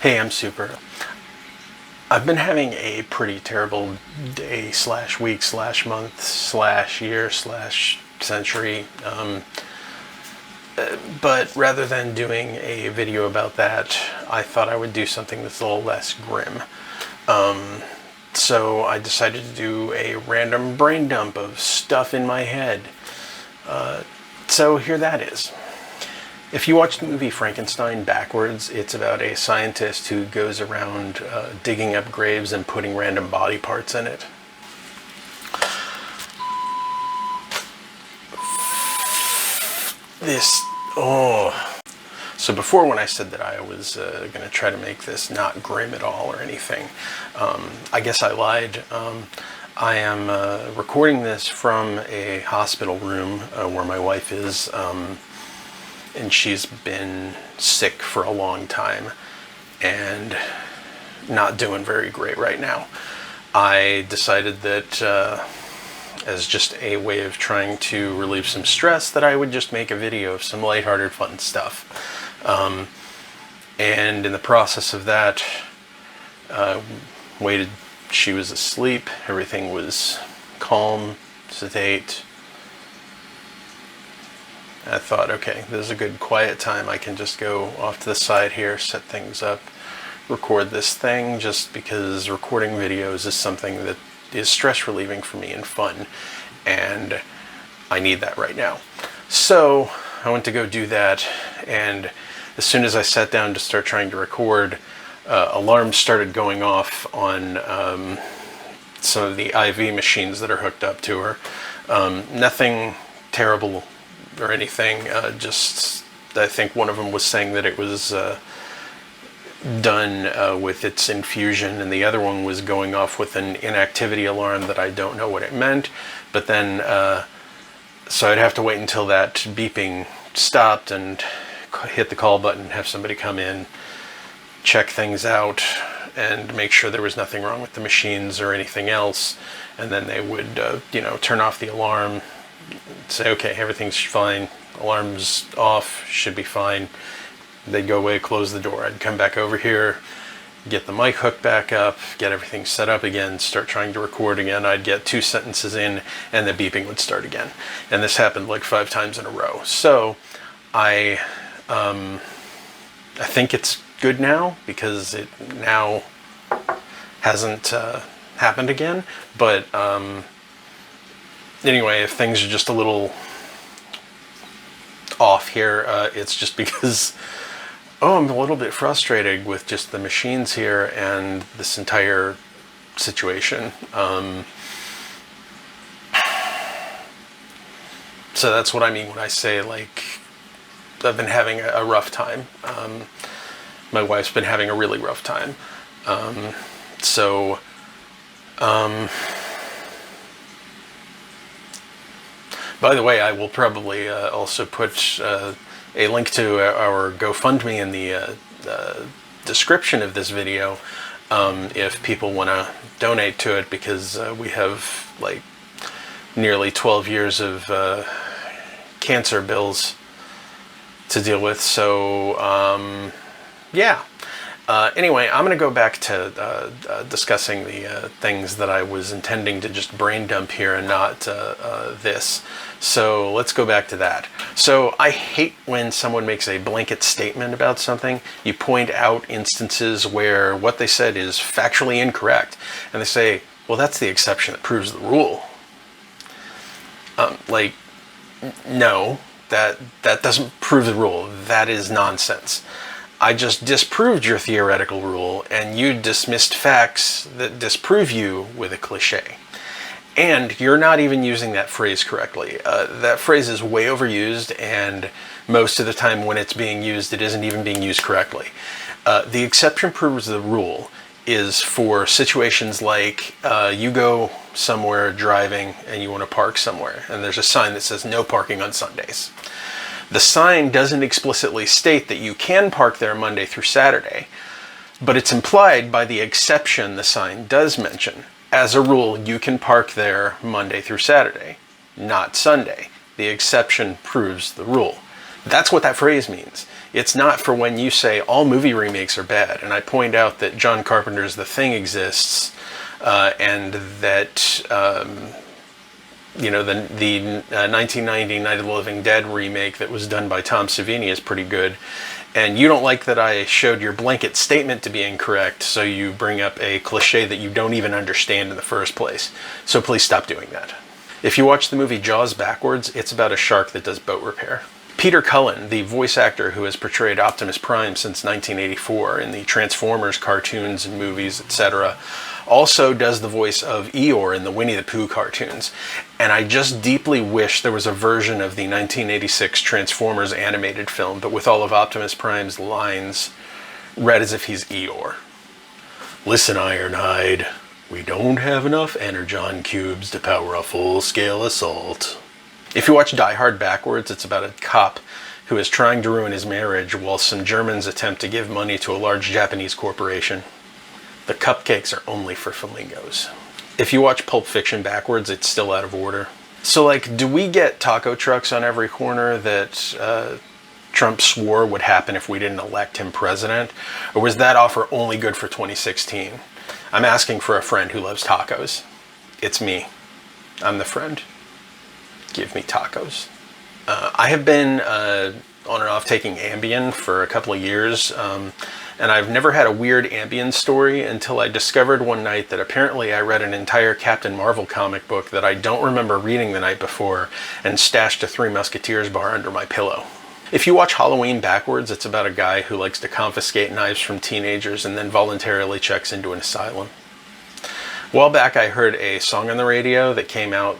Hey, I'm Sooper. I've been having a pretty terrible day slash week slash month slash year slash century. But rather than doing a video about that, I thought I would do something that's a little less grim. So I decided to do a random brain dump of stuff in my head. So here that is. If you watch the movie Frankenstein backwards, it's about a scientist who goes around digging up graves and putting random body parts in it. So before, when I said that I was going to try to make this not grim at all or anything, I guess I lied. I am recording this from a hospital room where my wife is. And she's been sick for a long time and not doing very great right now. I decided that as just a way of trying to relieve some stress, that I would just make a video of some lighthearted fun stuff. And in the process of that, waited, she was asleep, everything was calm, sedate. I thought, okay, this is a good quiet time. I can just go off to the side here, set things up, record this thing, just because recording videos is something that is stress relieving for me and fun, and I need that right now. So I went to go do that, and as soon as I sat down to start trying to record, alarms started going off on some of the IV machines that are hooked up to her. Nothing terrible or anything, just I think one of them was saying that it was done with its infusion, and the other one was going off with an inactivity alarm that I don't know what it meant. But then so I'd have to wait until that beeping stopped and hit the call button, have somebody come in, check things out, and make sure there was nothing wrong with the machines or anything else, and then they would turn off the alarm, say, okay, everything's fine, alarm's off, should be fine. They'd go away, close the door. I'd come back over here, get the mic hooked back up, get everything set up again, start trying to record again. I'd get 2 sentences in, and the beeping would start again. And this happened like 5 times in a row. So I think it's good now, because it now hasn't happened again. But anyway, if things are just a little off here, it's just because, I'm a little bit frustrated with just the machines here and this entire situation. So that's what I mean when I say, like, I've been having a rough time. My wife's been having a really rough time. By the way, I will probably also put a link to our GoFundMe in the description of this video if people want to donate to it, because we have like nearly 12 years of cancer bills to deal with. So yeah. Anyway, I'm going to go back to discussing the things that I was intending to just brain dump here and not this. So let's go back to that. So I hate when someone makes a blanket statement about something. You point out instances where what they said is factually incorrect, and they say, well, that's the exception that proves the rule. No, that doesn't prove the rule. That is nonsense. I just disproved your theoretical rule, and you dismissed facts that disprove you with a cliche. And you're not even using that phrase correctly. That phrase is way overused, and most of the time when it's being used, it isn't even being used correctly. The exception proves the rule is for situations like you go somewhere driving and you want to park somewhere, and there's a sign that says no parking on Sundays. The sign doesn't explicitly state that you can park there Monday through Saturday, but it's implied by the exception the sign does mention. As a rule, you can park there Monday through Saturday, not Sunday. The exception proves the rule. That's what that phrase means. It's not for when you say all movie remakes are bad, and I point out that John Carpenter's The Thing exists, and that the 1990 Night of the Living Dead remake that was done by Tom Savini is pretty good. And you don't like that I showed your blanket statement to be incorrect, so you bring up a cliche that you don't even understand in the first place. So please stop doing that. If you watch the movie Jaws backwards, it's about a shark that does boat repair. Peter Cullen, the voice actor who has portrayed Optimus Prime since 1984 in the Transformers cartoons and movies, etc., also does the voice of Eeyore in the Winnie the Pooh cartoons. And I just deeply wish there was a version of the 1986 Transformers animated film, but with all of Optimus Prime's lines read as if he's Eeyore. Listen, Ironhide, we don't have enough energon cubes to power a full-scale assault. If you watch Die Hard backwards, it's about a cop who is trying to ruin his marriage while some Germans attempt to give money to a large Japanese corporation. The cupcakes are only for flamingos. If you watch Pulp Fiction backwards, it's still out of order. So, like, do we get taco trucks on every corner that Trump swore would happen if we didn't elect him president? Or was that offer only good for 2016? I'm asking for a friend who loves tacos. It's me. I'm the friend. Give me tacos. I have been on and off taking Ambien for a couple of years, and I've never had a weird Ambien story until I discovered one night that apparently I read an entire Captain Marvel comic book that I don't remember reading the night before and stashed a Three Musketeers bar under my pillow. If you watch Halloween backwards, it's about a guy who likes to confiscate knives from teenagers and then voluntarily checks into an asylum. A while back, I heard a song on the radio that came out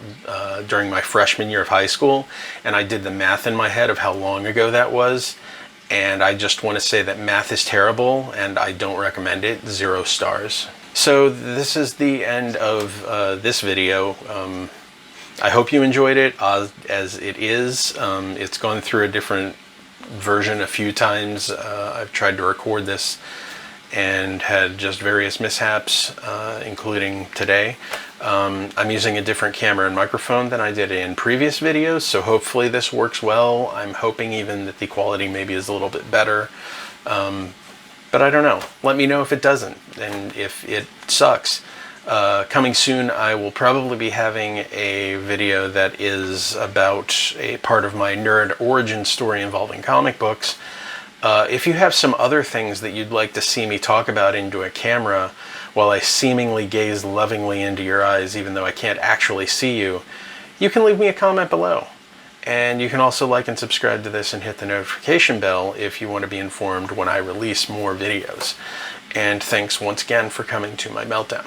during my freshman year of high school, and I did the math in my head of how long ago that was, and I just want to say that math is terrible, and I don't recommend it. 0 stars. So this is the end of this video. I hope you enjoyed it as it is. It's gone through a different version a few times. I've tried to record this and had just various mishaps, including today. I'm using a different camera and microphone than I did in previous videos, so hopefully this works well. I'm hoping even that the quality maybe is a little bit better, but I don't know. Let me know if it doesn't, and if it sucks. Coming soon, I will probably be having a video that is about a part of my nerd origin story involving comic books. If you have some other things that you'd like to see me talk about into a camera while I seemingly gaze lovingly into your eyes even though I can't actually see you, you can leave me a comment below. And you can also like and subscribe to this and hit the notification bell if you want to be informed when I release more videos. And thanks once again for coming to my Meltdown.